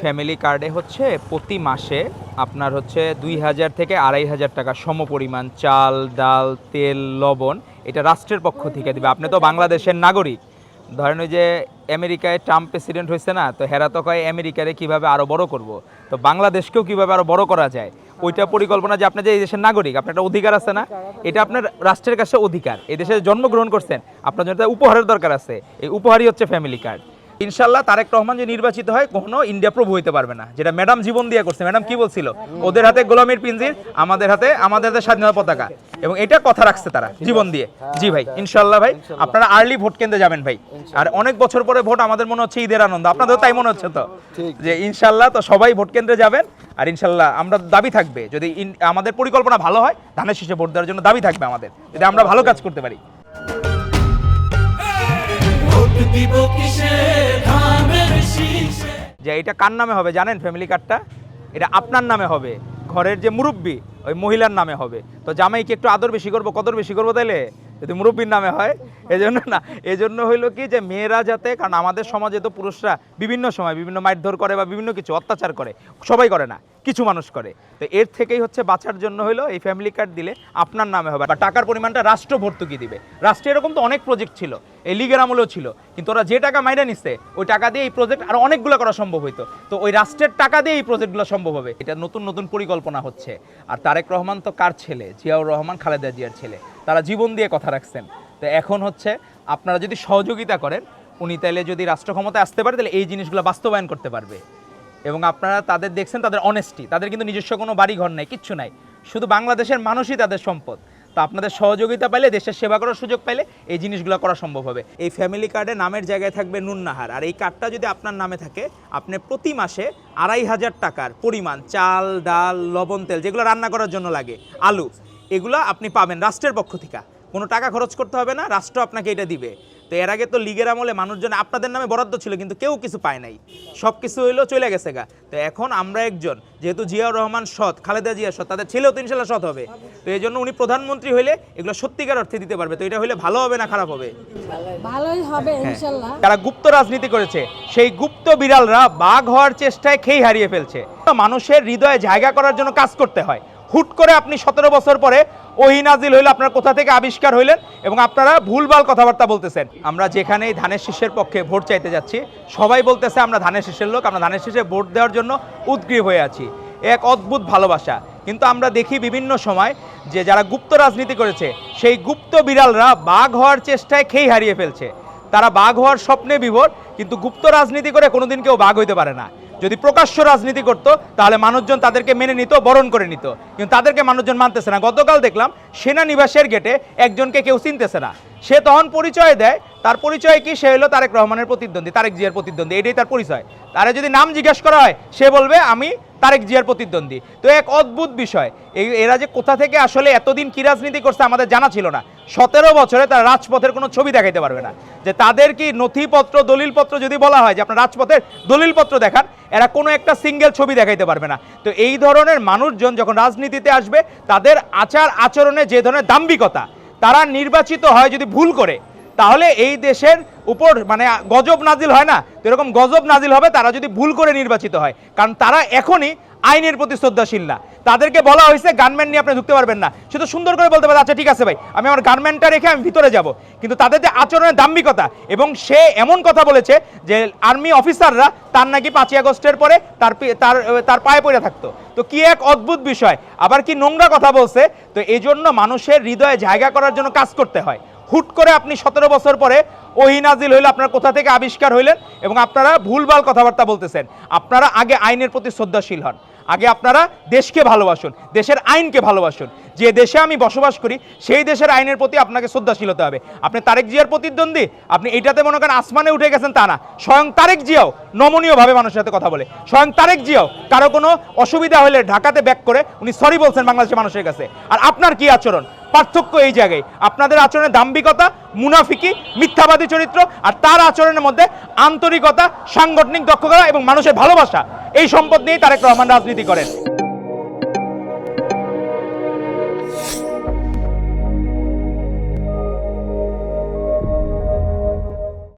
Family কার্ডে হচ্ছে প্রতি মাসে আপনার হচ্ছে ২,০০০ থেকে ২,৫০০ টাকা সমপরিমাণ চাল, ডাল, তেল, লবণ এটা রাষ্ট্রের পক্ষ থেকে দিবে। আপনি তো বাংলাদেশের নাগরিক। ধরেন ওই যে আমেরিকায় ট্রাম্প প্রেসিডেন্ট হয়েছে না, তো হেরা তো কয় আমেরিকারে কীভাবে আরও বড় করব, তো বাংলাদেশকেও কীভাবে আরও বড় করা যায় ওইটা পরিকল্পনা, যে আপনি যে এই দেশের নাগরিক, আপনার একটা অধিকার আছে না, এটা আপনার রাষ্ট্রের কাছে অধিকার। এই দেশে জন্মগ্রহণ করছেন, আপনার জন্য উপহারের দরকার আছে, এই উপহারই হচ্ছে ফ্যামিলি কার্ড। ইনশাল্লাহ তারেক রহমান যে নির্বাচিত হয় কখনো ইন্ডিয়া প্রভু হইতে পারবে না, যেটা ম্যাডাম জীবন দিয়ে করছে। ম্যাডাম কি বলছিল, ওদের হাতে গোলামীর পিঞ্জির, আমাদের হাতে স্বাধীনতা পতাকা, এবং এটা কথা রাখছে তারা জীবন দিয়ে। জি ভাই, ইনশাল্লাহ ভাই আপনারা আর্লি ভোট কেন্দ্রে যাবেন ভাই। আর অনেক বছর পরে ভোট, আমাদের মনে হচ্ছে ঈদের আনন্দ, আপনাদের তাই মনে হচ্ছে তো, যে ইনশাল্লাহ তো সবাই ভোট কেন্দ্রে যাবেন। আর ইনশাল্লাহ আমরা দাবি থাকবে, যদি আমাদের পরিকল্পনা ভালো হয়, ধানের শীষে ভোট দেওয়ার জন্য দাবি থাকবে আমাদের, যদি আমরা ভালো কাজ করতে পারি। যে এটা কার নামে হবে জানেন? ফ্যামিলি কার্ডটা এটা আপনার নামে হবে, ঘরের যে মুরব্বী ওই মহিলার নামে হবে। তো জামাইকে একটু আদর বেশি করবো, কদর বেশি করবো তাইলে, যদি মুরব্বীর নামে হয়। এজন্য না, এজন্য হইলো কি যে মেয়েরা যাতে, কারণ আমাদের সমাজে তো পুরুষরা বিভিন্ন সময় বিভিন্ন মারধর করে বা বিভিন্ন কিছু অত্যাচার করে, সবাই করে না, কিছু মানুষ করে, তো এর থেকেই হচ্ছে বাঁচার জন্য হইলো এই ফ্যামিলি কার্ড দিলে আপনার নামে হবে। বা টাকার পরিমাণটা রাষ্ট্র ভর্তুকি দিবে। রাষ্ট্রে এরকম তো অনেক প্রজেক্ট ছিল, এই লীগের আমলেও ছিল, কিন্তু ওরা যে টাকা মাইরা নিচ্ছে ওই টাকা দিয়ে এই প্রজেক্ট আর অনেকগুলো করা সম্ভব হইতো। তো ওই রাষ্ট্রের টাকা দিয়ে এই প্রজেক্টগুলো সম্ভব হবে। এটা নতুন নতুন পরিকল্পনা হচ্ছে। আর তারেক রহমান তো কার ছেলে? জিয়াউর রহমান, খালেদা জিয়ার ছেলে। তারা জীবন দিয়ে কথা রাখছেন। তো এখন হচ্ছে আপনারা যদি সহযোগিতা করেন, উনি তাইলে যদি রাষ্ট্র ক্ষমতায় আসতে পারে, তাহলে এই জিনিসগুলো বাস্তবায়ন করতে পারবে। এবং আপনারা তাদের দেখছেন, তাদের অনেস্টি, তাদের কিন্তু নিজস্ব কোনো বাড়ি ঘর নাই, কিচ্ছু নাই, শুধু বাংলাদেশের মানুষই তাদের সম্পদ। তো আপনাদের সহযোগিতা পাইলে, দেশের সেবা করার সুযোগ পাইলে এই জিনিসগুলো করা সম্ভব হবে। এই ফ্যামিলি কার্ডে নামের জায়গায় থাকবে নুননাহার, আর এই কার্ডটা যদি আপনার নামে থাকে, আপনি প্রতি মাসে ২,৫০০ টাকার পরিমাণ চাল, ডাল, লবণ, তেল, যেগুলো রান্না করার জন্য লাগে, আলু, এগুলো আপনি পাবেন রাষ্ট্রের পক্ষ থেকে। কোনো টাকা খরচ করতে হবে না, রাষ্ট্র আপনাকে এটা দিবে। তো এর আগে তো লীগের আমলে মানুষজন আপনাদের নামে বরাদ্দ ছিল, কিন্তু কেউ কিছু পায় নাই, সব কিছু হইলো চলে গেছে গা। তো এখন আমরা একজন, যেহেতু জিয়াউর রহমান সৎ, খালেদা জিয়া সৎ, তাদের ছেলেও তো ইনশাল্লাহ সৎ হবে। তো এই জন্য উনি প্রধানমন্ত্রী হইলে এগুলো সত্যিকার অর্থে দিতে পারবে। তো এটা হইলে ভালো হবে না খারাপ হবে? ভালোই হবে ইনশাল্লাহ। যারা গুপ্ত রাজনীতি করেছে, সেই গুপ্ত বিড়ালরা বাঘ হওয়ার চেষ্টায় খেই হারিয়ে ফেলছে। মানুষের হৃদয়ে জায়গা করার জন্য কাজ করতে হয়। হুট করে আপনি 17 বছর পরে ওহী নাজিল হইল, আপনার কোথা থেকে আবিষ্কার হইলেন, এবং আপনারা ভুলভাল কথাবার্তা বলতেছেন। আমরা যেখানেই ধানের শীষের পক্ষে ভোট চাইতে যাচ্ছি, সবাই বলতেছে আমরা ধানের শীষের লোক, আমরা ধানের শীষে ভোট দেওয়ার জন্য উদগ্রীব হয়ে আছি। এক অদ্ভুত ভালোবাসা। কিন্তু আমরা দেখি বিভিন্ন সময় যে যারা গুপ্ত রাজনীতি করেছে, সেই গুপ্ত বিড়ালরা বাঘ হওয়ার চেষ্টায় খেই হারিয়ে ফেলছে। তারা বাঘ হওয়ার স্বপ্নে বিভোর, কিন্তু গুপ্ত রাজনীতি করে কোনোদিন কেউ বাঘ হইতে পারে না। যদি প্রকাশ্য রাজনীতি করত, তাহলে মানুষজন তাদেরকে মেনে নিত, বরণ করে নিত, কিন্তু তাদেরকে মানুষজন মানতেছে না। গতকাল দেখলাম সেনানিবাসের গেটে একজনকে কেউ চিনতেছে না, সে তখন পরিচয় দেয়, তার পরিচয় কি? সে হলো তারেক রহমানের প্রতিদ্বন্দ্বী, তারেক জিয়ার প্রতিদ্বন্দ্বী, এটাই তার পরিচয়। তারা যদি নাম জিজ্ঞেস করা হয়, সে বলবে আমি তারেক জিয়ার প্রতিদ্বন্দ্বী। তো এক অদ্ভুত বিষয়, এরা যে কোথা থেকে আসলে এতদিন কি রাজনীতি করছে আমাদের জানা ছিল না। 17 বছরে তারা রাজপথের কোনো ছবি দেখাইতে পারবে না, যে তাদের কি নথিপত্র, দলিলপত্র যদি বলা হয় যে আপনার রাজপথের দলিলপত্র দেখান, এরা কোনো একটা সিঙ্গেল ছবি দেখাইতে পারবে না। তো এই ধরনের মানুষজন যখন রাজনীতিতে আসবে, তাদের আচার আচরণে যে ধরনের দাম্ভিকতা, তারা নির্বাচিত হয় যদি ভুল করে, তাহলে এই দেশের উপর মানে গজব নাজিল হয় না, তো এরকম গজব নাজিল হবে তারা যদি ভুল করে নির্বাচিত হয়। কারণ তারা এখনই আইনের প্রতি শ্রদ্ধাশীল না। তাদেরকে বলা হয়েছে গানম্যান নিয়ে আপনি ঢুকতে পারবেন না, সে তো সুন্দর করে বলতে পারে আচ্ছা ঠিক আছে ভাই, আমি আমার গানম্যানটা রেখে আমি ভিতরে যাব। কিন্তু তাদের যে আচরণের দাম্ভিকতা, এবং সে এমন কথা বলেছে যে আর্মি অফিসাররা তার নাকি 5ই আগস্টের পরে তার পায়ে পড়ে থাকতো। তো কি এক অদ্ভুত বিষয়, আবার কি নোংরা কথা বলছে। তো এই জন্য মানুষের হৃদয়ে জায়গা করার জন্য কাজ করতে হয়। হুট করে আপনি 17 বছর পরে ওহী নাজিল হইল, আপনার কোথা থেকে আবিষ্কার হইলেন, এবং আপনারা ভুলভাল কথাবার্তা বলতেছেন। আপনারা আগে আইনের প্রতি শ্রদ্ধাশীল হন, আগে আপনারা দেশকে ভালোবাসুন, দেশের আইনকে ভালোবাসুন। যে দেশে আমি বসবাস করি, সেই দেশের আইনের প্রতি আপনাকে শ্রদ্ধাশীল হতে হবে। আপনি তারেক জিয়ার প্রতিদ্বন্দ্বী, আপনি এইটাতে মনে করেন আসমানে উঠে গেছেন তা না। স্বয়ং তারেক জিয়াও নমনীয়ভাবে মানুষের সাথে কথা বলে, স্বয়ং তারেক জিয়াও কারো কোনো অসুবিধা হলে ঢাকাতে ব্যাক করে উনি সরি বলছেন বাংলাদেশের মানুষের কাছে। আর আপনার কি আচরণ? পার্থক্য এই জায়গায়, আপনাদের আচরণের দাম্ভিকতা, মুনাফিকি, মিথ্যাবাদী চরিত্র, আর তার আচরণের মধ্যে আন্তরিকতা, সাংগঠনিক দক্ষতা এবং মানুষের ভালোবাসা, এই সম্পদ নিয়েই তারেক রহমান রাজনীতি করেন।